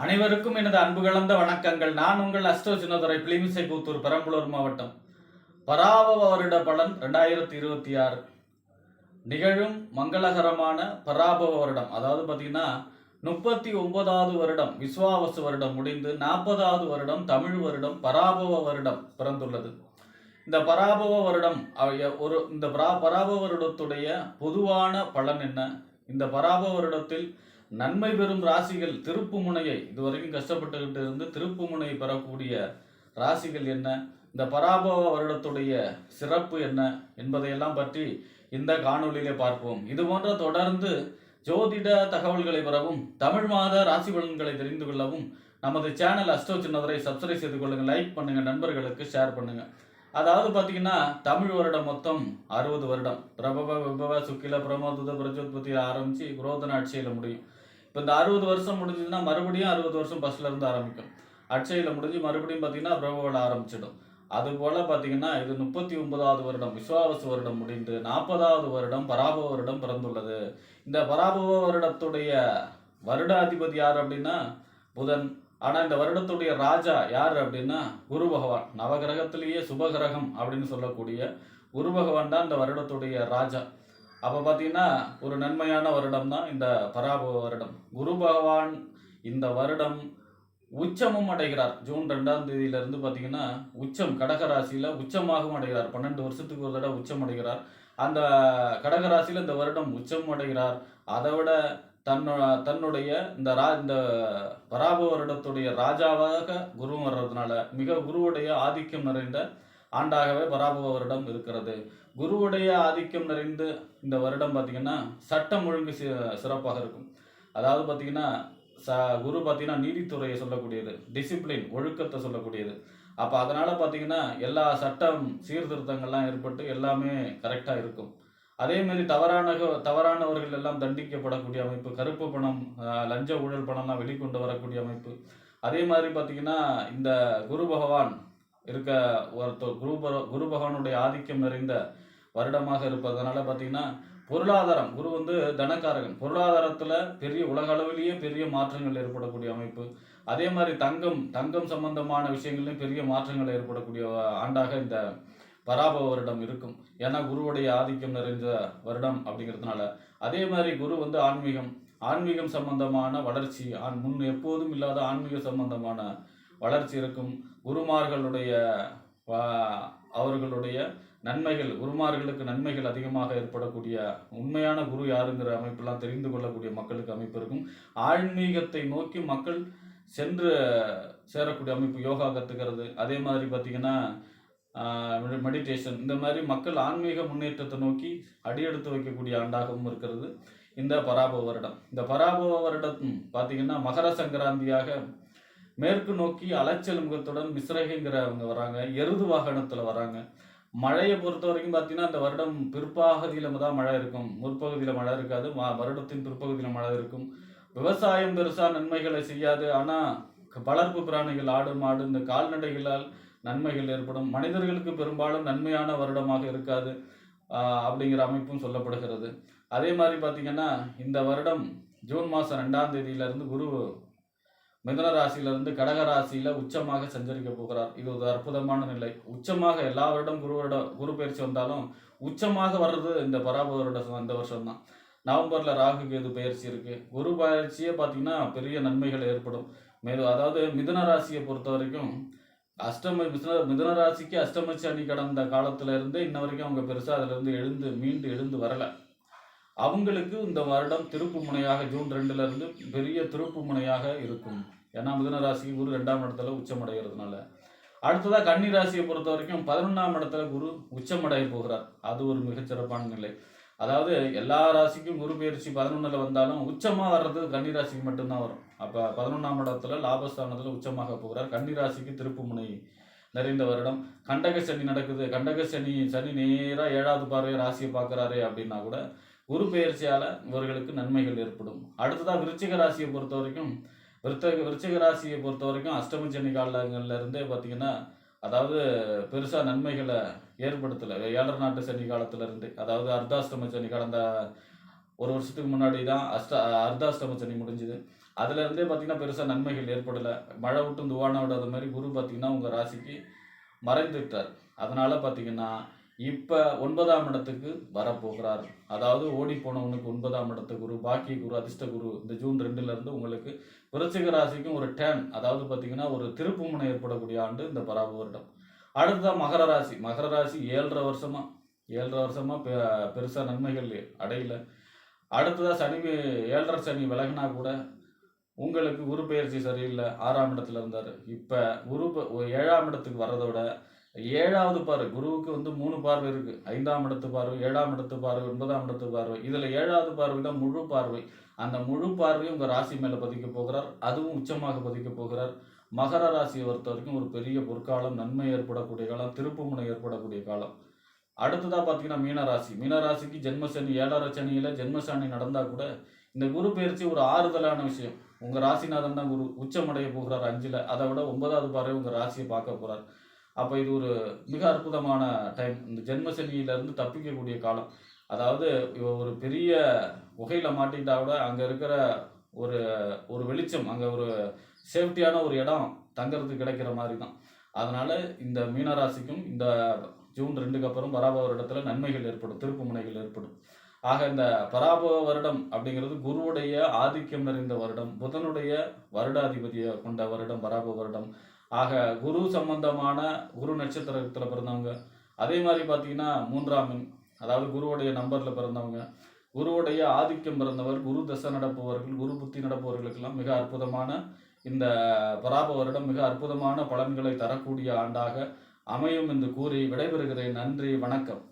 அனைவருக்கும் எனது அன்பு கலந்த வணக்கங்கள். நான் உங்கள் அஸ்ட்ரோ சின்னதுரை, பிளிமிசை புத்தூர், பெரம்பலூர் மாவட்டம். பராபவ வருட பலன் 2026 நிகழும் மங்களகரமான பராபவ வருடம். அதாவது பார்த்தீங்கன்னா 39வது வருடம் விஸ்வாவசு வருடம் முடிந்து 40வது வருடம் தமிழ் வருடம் பராபவ வருடம் பிறந்துள்ளது. இந்த பராபவ வருடம் இந்த பராபவ வருடத்துடைய பொதுவான பலன் என்ன? இந்த பராபவ வருடத்தில் நன்மை பெறும் ராசிகள், திருப்பு முனையை இதுவரைக்கும் கஷ்டப்பட்டுக்கிட்டு இருந்து திருப்பு முனையை பெறக்கூடிய ராசிகள் என்ன? இந்த பராபவ வருடத்துடைய சிறப்பு என்ன என்பதையெல்லாம் பற்றி இந்த காணொலியிலே பார்ப்போம். இது போன்ற தொடர்ந்து ஜோதிட தகவல்களை பெறவும், தமிழ் மாத ராசி பலன்களை தெரிந்து கொள்ளவும் நமது சேனல் அஸ்ட்ரோ சின்னதுரை சப்ஸ்கிரைப் செய்து கொள்ளுங்கள், லைக் பண்ணுங்க, நண்பர்களுக்கு ஷேர் பண்ணுங்க. அதாவது பார்த்தீங்கன்னா தமிழ் வருடம் மொத்தம் 60 வருடம். பிரபவ விபவ சுக்கில பிரமோதுத பிரஜோத்பத்தி ஆரம்பித்து குரோதன அட்சையில் முடியும். இப்போ இந்த 60 வருஷம் முடிஞ்சதுன்னா மறுபடியும் 60 வருஷம் ஃபஸ்ட்ல இருந்து ஆரம்பிக்கும். அட்சையில் முடிஞ்சு மறுபடியும் பார்த்தீங்கன்னா பிரபவில் ஆரம்பிச்சிடும். அதுபோல் பார்த்தீங்கன்னா இது 39வது வருடம் விஸ்வாவசு வருடம் முடிந்து 40வது வருடம் பராபவ வருடம் பிறந்துள்ளது. இந்த பராபவ வருடத்துடைய வருடாதிபதி யார் அப்படின்னா புதன். ஆனால் இந்த வருடத்துடைய ராஜா யார் அப்படின்னா குரு பகவான். நவகிரகத்திலேயே சுபகிரகம் அப்படின்னு சொல்லக்கூடிய குரு பகவான் தான் இந்த வருடத்துடைய ராஜா. அப்போ பார்த்தீங்கன்னா ஒரு நன்மையான வருடம் தான் இந்த பராபவ வருடம். குரு பகவான் இந்த வருடம் உச்சமும் அடைகிறார். ஜூன் 2ஆம் தேதியிலிருந்து பார்த்தீங்கன்னா உச்சம் கடகராசியில் உச்சமாகவும் அடைகிறார். 12 வருஷத்துக்கு ஒரு தடவை உச்சம் அடைகிறார். அந்த கடகராசியில் இந்த வருடம் உச்சம் அடைகிறார். அதை விட தன்னுடைய இந்த பராபவ வருடத்துடைய ராஜாவாக குரு வர்றதுனால மிக குருவுடைய ஆதிக்கம் நிறைந்த ஆண்டாகவே பராபவ வருடம் இருக்கிறது. குருவுடைய ஆதிக்கம் நிறைந்து இந்த வருடம் பார்த்திங்கன்னா சட்டம் ஒழுங்கு சிறப்பாக இருக்கும். அதாவது பார்த்திங்கன்னா குரு பார்த்திங்கன்னா நீதித்துறையை சொல்லக்கூடியது, டிசிப்ளின் ஒழுக்கத்தை சொல்லக்கூடியது. அப்போ அதனால் பார்த்திங்கன்னா எல்லா சட்டம் சீர்திருத்தங்கள்லாம் ஏற்பட்டு எல்லாமே கரெக்டாக இருக்கும். அதேமாரி தவறானவர்கள் எல்லாம் தண்டிக்கப்படக்கூடிய அமைப்பு, கருப்பு பணம், லஞ்ச ஊழல் பணம்லாம் வெளிக்கொண்டு வரக்கூடிய அமைப்பு. அதே மாதிரி பார்த்திங்கன்னா இந்த குரு பகவான் குரு பகவானுடைய ஆதிக்கம் நிறைந்த வருடமாக இருப்பதனால பார்த்தீங்கன்னா பொருளாதாரம், குரு தனக்காரகன், பொருளாதாரத்தில் பெரிய உலக அளவிலேயே பெரிய மாற்றங்கள் ஏற்படக்கூடிய அமைப்பு. அதே மாதிரி தங்கம் சம்பந்தமான விஷயங்கள்லையும் பெரிய மாற்றங்கள் ஏற்படக்கூடிய ஆண்டாக இந்த பராபவ வருடம் இருக்கும். ஏன்னா குருவுடைய ஆதிக்கம் நிறைந்த வருடம் அப்படிங்கிறதுனால. அதே மாதிரி குரு ஆன்மீகம் சம்பந்தமான வளர்ச்சி, முன் எப்போதும் இல்லாத ஆன்மீக சம்பந்தமான வளர்ச்சி இருக்கும். அவர்களுடைய நன்மைகள், குருமார்களுக்கு நன்மைகள் அதிகமாக ஏற்படக்கூடிய உண்மையான குரு யாருங்கிற அமைப்பெல்லாம் தெரிந்து கொள்ளக்கூடிய மக்களுக்கு அமைப்பு இருக்கும். ஆன்மீகத்தை நோக்கி மக்கள் சென்று சேரக்கூடிய அமைப்பு, யோகா கற்றுக்கிறது, அதே மாதிரி பார்த்திங்கன்னா மெடிடேஷன், இந்த மாதிரி மக்கள் ஆன்மீக முன்னேற்றத்தை நோக்கி அடியெடுத்து வைக்கக்கூடிய ஆண்டாகவும் இருக்கிறது இந்த பராபவ வருடம். இந்த பராபவ வருடம் பார்த்திங்கன்னா மகர சங்கராந்தியாக மேற்கு நோக்கி அலைச்சல் முகத்துடன் மிஸ்ரகைங்கிறவங்க வராங்க. எருது வாகனத்தில் வராங்க. மழையை பொறுத்த வரைக்கும் பார்த்தீங்கன்னா இந்த வருடம் பிற்பகுதியில் தான் மழை இருக்கும், முற்பகுதியில் மழை இருக்காது. வருடத்தின் பிற்பகுதியில் மழை இருக்கும். விவசாயம் பெருசாக நன்மைகளை செய்யாது. ஆனால் வளர்ப்பு பிராணிகள், ஆடு மாடு, இந்த கால்நடைகளால் நன்மைகள் ஏற்படும். மனிதர்களுக்கு பெரும்பாலும் நன்மையான வருடமாக இருக்காது அப்படிங்கிற அமைப்பும் சொல்லப்படுகிறது. அதே மாதிரி பார்த்திங்கன்னா இந்த வருடம் ஜூன் மாதம் 2ஆம் தேதியிலிருந்து குரு மிதுன ராசியிலிருந்து கடக ராசியில் உச்சமாக சஞ்சரிக்க போகிறார். இது ஒரு அற்புதமான நிலை. உச்சமாக எல்லா வருடம் குரு பயிற்சி வந்தாலும் உச்சமாக வர்றது இந்த பராபவ வருடம் இந்த வருஷம் தான். நவம்பரில் ராகு கேது பயிற்சி இருக்குது. குரு பயிற்சியே பார்த்திங்கன்னா பெரிய நன்மைகள் ஏற்படும். அதாவது மிதுன ராசியை பொறுத்த வரைக்கும் மிதுன ராசிக்கு அஷ்டம சனி கடந்த காலத்துல இருந்து இன்ன வரைக்கும் அவங்க பெருசாக அதிலிருந்து மீண்டு எழுந்து வரலை. அவங்களுக்கு இந்த வருடம் திருப்பு முனையாக ஜூன் 2லேருந்து பெரிய திருப்பு முனையாக இருக்கும். ஏன்னா மிதுன ராசிக்கு குரு 2ஆம் இடத்துல உச்சமடைகிறதுனால. அடுத்ததாக கன்னி ராசியை பொறுத்த வரைக்கும் 11ஆம் இடத்துல குரு உச்சமடைய போகிறார். அது ஒரு மிகச்சிறப்பான நிலை. அதாவது எல்லா ராசிக்கும் குரு பயிற்சி 11ல் வந்தாலும் உச்சமாக வர்றது கன்னி ராசிக்கு மட்டும்தான் வரும். அப்போ 11ஆம் இடத்துல லாபஸ்தானத்தில் உச்சமாக போகிறார். கன்னி ராசிக்கு திருப்பு முனை நிறைந்த வருடம். கண்டக சனி நடக்குது. கண்டக சனி நேராக 7வது பார்வையை ராசியை பார்க்குறாரு அப்படின்னா கூட குரு பயிற்சியால் இவர்களுக்கு நன்மைகள் ஏற்படும். அடுத்ததாக விருச்சிக ராசியை பொறுத்த வரைக்கும் அஷ்டம சனி காலங்கள்லேருந்தே பார்த்திங்கன்னா அதாவது பெருசாக நன்மைகளை ஏற்படுத்தலை. 7 நாட்டு சனி காலத்திலேருந்து, அதாவது அர்த்தாஷ்டம சனி கடந்த ஒரு வருஷத்துக்கு முன்னாடி தான் அர்த்தாஷ்டம சனி முடிஞ்சுது. அதுலேருந்தே பார்த்தீங்கன்னா பெருசாக நன்மைகள் ஏற்படலை. மழை விட்டும் துவான விடாத மாதிரி குரு பார்த்தீங்கன்னா உங்கள் ராசிக்கு மறைந்துட்டார். அதனால் பார்த்தீங்கன்னா இப்போ 9ஆம் இடத்துக்கு வரப்போகிறார். அதாவது ஓடி போனவனுக்கு 9ஆம் இடத்து குரு, பாக்கிய குரு, அதிர்ஷ்ட குரு இந்த ஜூன் 2லேருந்து உங்களுக்கு விருச்சிக ராசிக்கும் ஒரு டேர்ன், அதாவது பார்த்தீங்கன்னா ஒரு திருப்புமுனை ஏற்படக்கூடிய ஆண்டு இந்த பராப வருடம். அடுத்ததான் மகர ராசி. மகர ராசி 7.5 வருஷமா பெருசாக நன்மைகள் அடையல. அடுத்ததாக சனி 7.5 சனி விலகினா கூட உங்களுக்கு குரு பெயர்ச்சி சரியில்லை. 6ஆம் இடத்துல இருந்தார். இப்போ குரு 7ஆம் இடத்துக்கு வர்றதை விட 7வது பார்வை, குருவுக்கு 3 பார்வை இருக்கு. 5ஆம் இடத்து பார்வை, 7ஆம் இடத்து பார்வை, 9ஆம் இடத்து பார்வை. இதுல 7வது பார்வை தான் முழு பார்வை. அந்த முழு பார்வையும் உங்க ராசி மேல பதிக்க போகிறார். அதுவும் உச்சமாக பதிக்க போகிறார். மகர ராசியை பொறுத்த வரைக்கும் ஒரு பெரிய பொற்காலம், நன்மை ஏற்படக்கூடிய காலம், திருப்புமுனை ஏற்படக்கூடிய காலம். அடுத்ததா பாத்தீங்கன்னா மீனராசி. மீனராசிக்கு ஜென்மசனி 7.5 சனியில ஜென்மசனி நடந்தா கூட இந்த குரு பயிற்சி ஒரு ஆறுதலான விஷயம். உங்க ராசிநாதன் தான் குரு உச்சமடைய போகிறார் 5ல. அதை விட 9வது பார்வை உங்க ராசியை பார்க்க போறார். அப்போ இது ஒரு மிக அற்புதமான டைம். இந்த ஜென்மசனியிலேருந்து தப்பிக்கக்கூடிய காலம். அதாவது ஒரு பெரிய குகையில் மாட்டிக்கிட்டா கூட அங்கே இருக்கிற ஒரு ஒரு வெளிச்சம், அங்கே ஒரு சேஃப்டியான ஒரு இடம் தங்கிறதுக்கு கிடைக்கிற மாதிரி தான். அதனால் இந்த மீனராசிக்கும் இந்த ஜூன் 2க்கு அப்புறம் பராபவ வருடத்தில் நன்மைகள் ஏற்படும், திருப்பு முனைகள் ஏற்படும். ஆக இந்த பராபவ வருடம் அப்படிங்கிறது குருவுடைய ஆதிக்கம் நிறைந்த வருடம், புதனுடைய வருடாதிபதியை கொண்ட வருடம் பராபவ வருடம். ஆக குரு சம்பந்தமான குரு நட்சத்திரத்தில் பிறந்தவங்க, அதே மாதிரி பார்த்தீங்கன்னா 3ஆம் எண், அதாவது குருவுடைய நம்பரில் பிறந்தவங்க, குருவுடைய ஆதிக்கம் பிறந்தவர், குரு தசை நடப்பவர்கள், குரு புத்தி நடப்பவர்களுக்கெல்லாம் மிக அற்புதமான இந்த பராப வருடம் மிக அற்புதமான பலன்களை தரக்கூடிய ஆண்டாக அமையும் என்று கூறி விடைபெறுகிறேன். நன்றி, வணக்கம்.